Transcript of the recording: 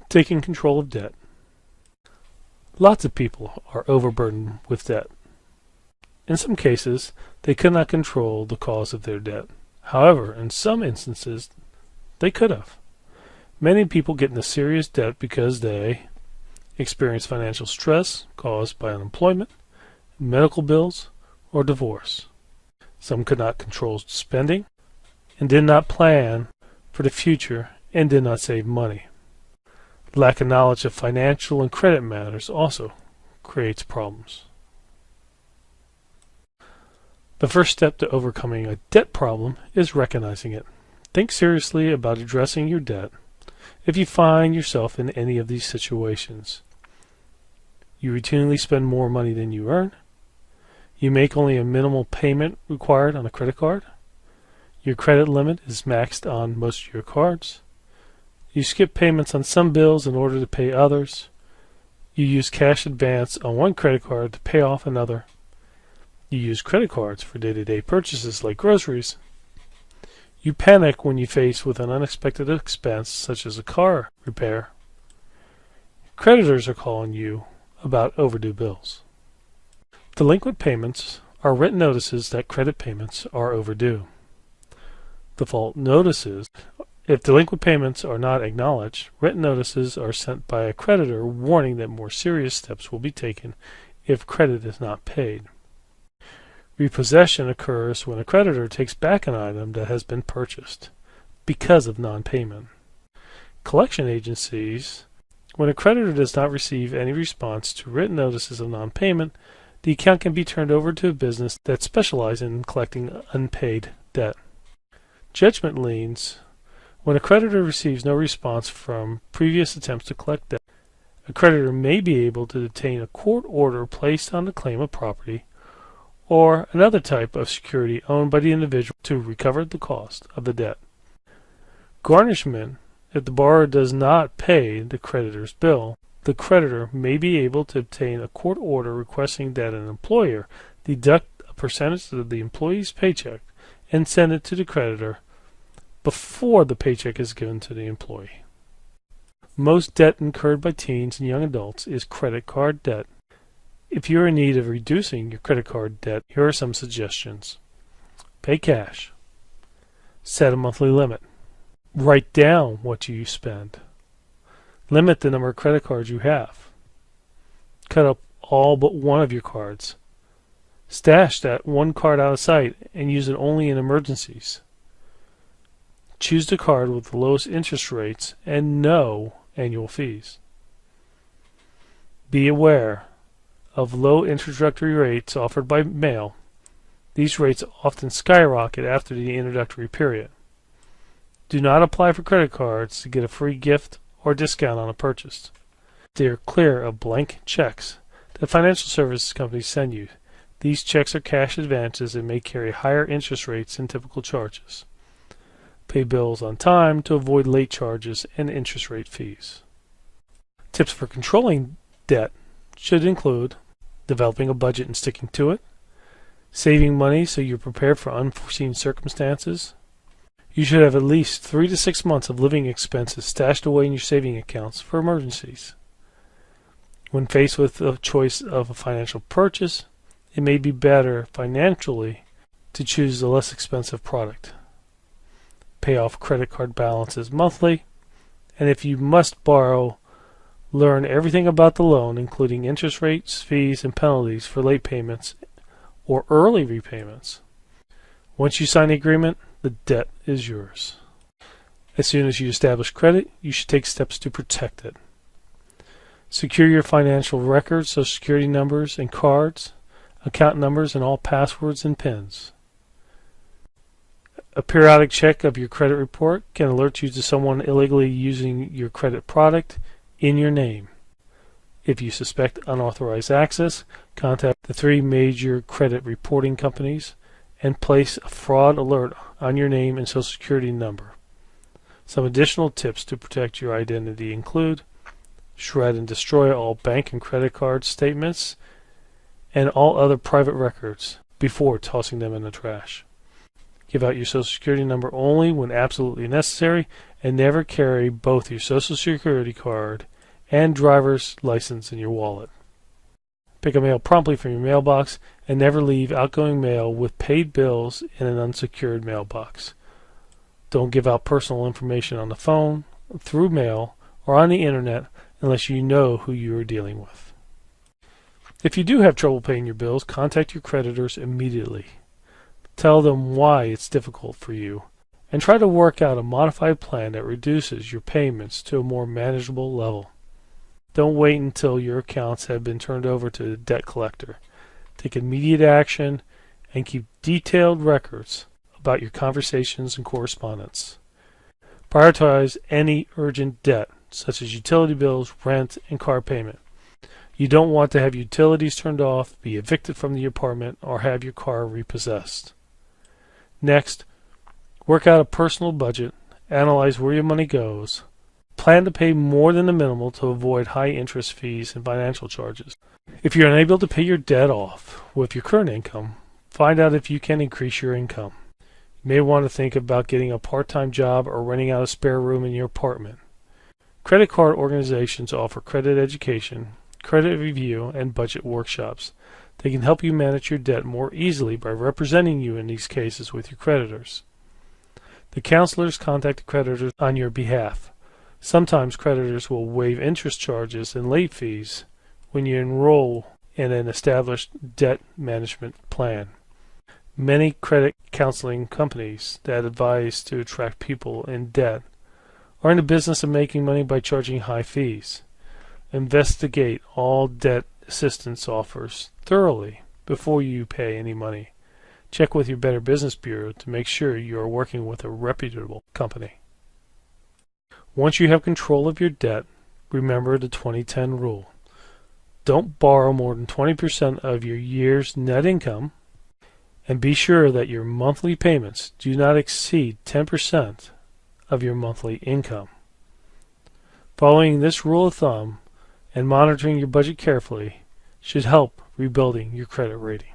Taking control of debt. Lots of people are overburdened with debt. In some cases, they could not control the cause of their debt. However, in some instances, they could have. Many people get into serious debt because they experience financial stress caused by unemployment, medical bills, or divorce. Some could not control spending and did not plan for the future and did not save money. Lack of knowledge of financial and credit matters also creates problems. The first step to overcoming a debt problem is recognizing it. Think seriously about addressing your debt if you find yourself in any of these situations. You routinely spend more money than you earn. You make only a minimal payment required on a credit card. Your credit limit is maxed on most of your cards. You skip payments on some bills in order to pay others. You use cash advance on one credit card to pay off another. You use credit cards for day-to-day purchases like groceries. You panic when you're faced with an unexpected expense such as a car repair. Creditors are calling you about overdue bills. Delinquent payments are written notices that credit payments are overdue. Default notices. If delinquent payments are not acknowledged, written notices are sent by a creditor warning that more serious steps will be taken if credit is not paid. Repossession occurs when a creditor takes back an item that has been purchased because of non-payment. Collection agencies. When a creditor does not receive any response to written notices of non-payment, the account can be turned over to a business that specializes in collecting unpaid debt. Judgment liens. When a creditor receives no response from previous attempts to collect debt, a creditor may be able to obtain a court order placed on the claim of property or another type of security owned by the individual to recover the cost of the debt. Garnishment. If the borrower does not pay the creditor's bill, the creditor may be able to obtain a court order requesting that an employer deduct a percentage of the employee's paycheck and send it to the creditor before the paycheck is given to the employee. Most debt incurred by teens and young adults is credit card debt. If you are in need of reducing your credit card debt, here are some suggestions. Pay cash. Set a monthly limit. Write down what you spend. Limit the number of credit cards you have. Cut up all but one of your cards. Stash that one card out of sight and use it only in emergencies. Choose the card with the lowest interest rates and no annual fees. Be aware of low introductory rates offered by mail. These rates often skyrocket after the introductory period. Do not apply for credit cards to get a free gift or discount on a purchase. Steer clear of blank checks that financial services companies send you. These checks are cash advances and may carry higher interest rates than typical charges. Pay bills on time to avoid late charges and interest rate fees. Tips for controlling debt should include developing a budget and sticking to it, saving money so you're prepared for unforeseen circumstances. You should have at least 3 to 6 months of living expenses stashed away in your saving accounts for emergencies. When faced with the choice of a financial purchase, it may be better financially to choose the less expensive product. Pay off credit card balances monthly, and if you must borrow, learn everything about the loan, including interest rates, fees, and penalties for late payments or early repayments. Once you sign the agreement, the debt is yours. As soon as you establish credit, you should take steps to protect it. Secure your financial records, social security numbers and cards, account numbers, and all passwords and PINs. A periodic check of your credit report can alert you to someone illegally using your credit product in your name. If you suspect unauthorized access, contact the 3 major credit reporting companies and place a fraud alert on your name and social security number. Some additional tips to protect your identity include shred and destroy all bank and credit card statements and all other private records before tossing them in the trash. Give out your social security number only when absolutely necessary and never carry both your Social Security card and driver's license in your wallet. Pick up mail promptly from your mailbox and never leave outgoing mail with paid bills in an unsecured mailbox. Don't give out personal information on the phone, through mail, or on the internet unless you know who you are dealing with. If you do have trouble paying your bills, contact your creditors immediately. Tell them why it's difficult for you, and try to work out a modified plan that reduces your payments to a more manageable level. Don't wait until your accounts have been turned over to the debt collector. Take immediate action and keep detailed records about your conversations and correspondence. Prioritize any urgent debt, such as utility bills, rent, and car payment. You don't want to have utilities turned off, be evicted from the apartment, or have your car repossessed. Next, work out a personal budget, analyze where your money goes, plan to pay more than the minimal to avoid high interest fees and financial charges. If you're unable to pay your debt off with your current income, find out if you can increase your income. You may want to think about getting a part-time job or renting out a spare room in your apartment. Credit card organizations offer credit education, credit review, and budget workshops. They can help you manage your debt more easily by representing you in these cases with your creditors. The counselors contact the creditors on your behalf. Sometimes creditors will waive interest charges and late fees when you enroll in an established debt management plan. Many credit counseling companies that advise to attract people in debt are in the business of making money by charging high fees. Investigate all debt assistance offers thoroughly before you pay any money. Check with your Better Business Bureau to make sure you are working with a reputable company. Once you have control of your debt, remember the 20-10 rule. Don't borrow more than 20% of your year's net income, and be sure that your monthly payments do not exceed 10% of your monthly income. Following this rule of thumb and monitoring your budget carefully should help rebuilding your credit rating.